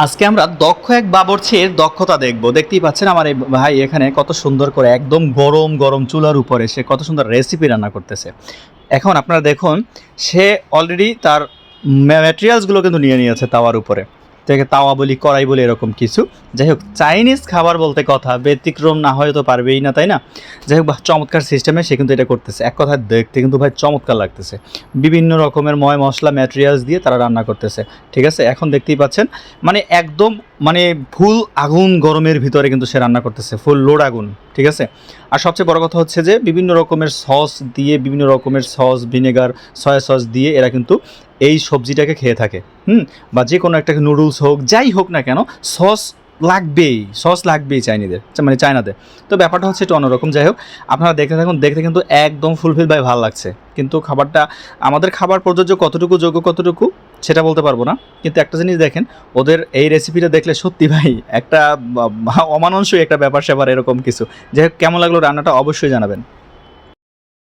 আজকে আমরা দক্ষ এক বাবুর্চির দক্ষতা দেখব। দেখতেই পাচ্ছেন আমার এই ভাই এখানে কত সুন্দর করে একদম গরম গরম চুলার উপরে সে কত সুন্দর রেসিপি রান্না করতেছে। এখন আপনারা দেখুন, সে অলরেডি তার ম্যাটেরিয়ালসগুলো কিন্তু নিয়ে নিয়েছে তাওয়ার উপরে থেকে, তাওয়া বলি কড়াই বলি এরকম কিছু। যাই হোক, চাইনিজ খাবার বলতে কথা ব্যতিক্রম না হয়তো পারবেই না, তাই না? যাই হোক, চমৎকার সিস্টেমে সে কিন্তু এটা করতেছে। এক কথায় দেখতে কিন্তু ভাই চমৎকার লাগতেছে। বিভিন্ন রকমের ময় মশলা ম্যাটেরিয়ালস দিয়ে তারা রান্না করতেছে। ঠিক আছে, এখন দেখতেই পাচ্ছেন মানে একদম মানে ফুল আগুন গরমের ভিতরে কিন্তু সে রান্না করতেছে, ফুল লোড আগুন। ঠিক আছে, আর সবচেয়ে বড় কথা হচ্ছে যে বিভিন্ন রকমের সস দিয়ে, বিভিন্ন রকমের সস, ভিনেগার, সয়া সস দিয়ে এরা কিন্তু এই সবজিটাকে খেয়ে থাকে। বা যে কোনো একটা নুডলস হোক, যাই হোক না কেন, সস লাগবেই, সস লাগবেই চাইনিদের, মানে চায়নাদের। তো ব্যাপারটা হচ্ছে একটু অন্যরকম। যাই হোক, আপনারা দেখতে থাকুন, দেখতে কিন্তু একদম ফুলফিল ভাই ভালো লাগছে। কিন্তু খাবারটা আমাদের খাবার প্রযোজ্য কতটুকু, যোগ্য কতটুকু সেটা বলতে পারবো না। কিন্তু একটা জিনিস দেখেন, ওদের এই রেসিপিটা দেখলে সত্যি ভাই একটা অমানুষই একটা ব্যাপার স্যাপার এরকম কিছু। যাই হোক, কেমন লাগলো রান্নাটা অবশ্যই জানাবেন।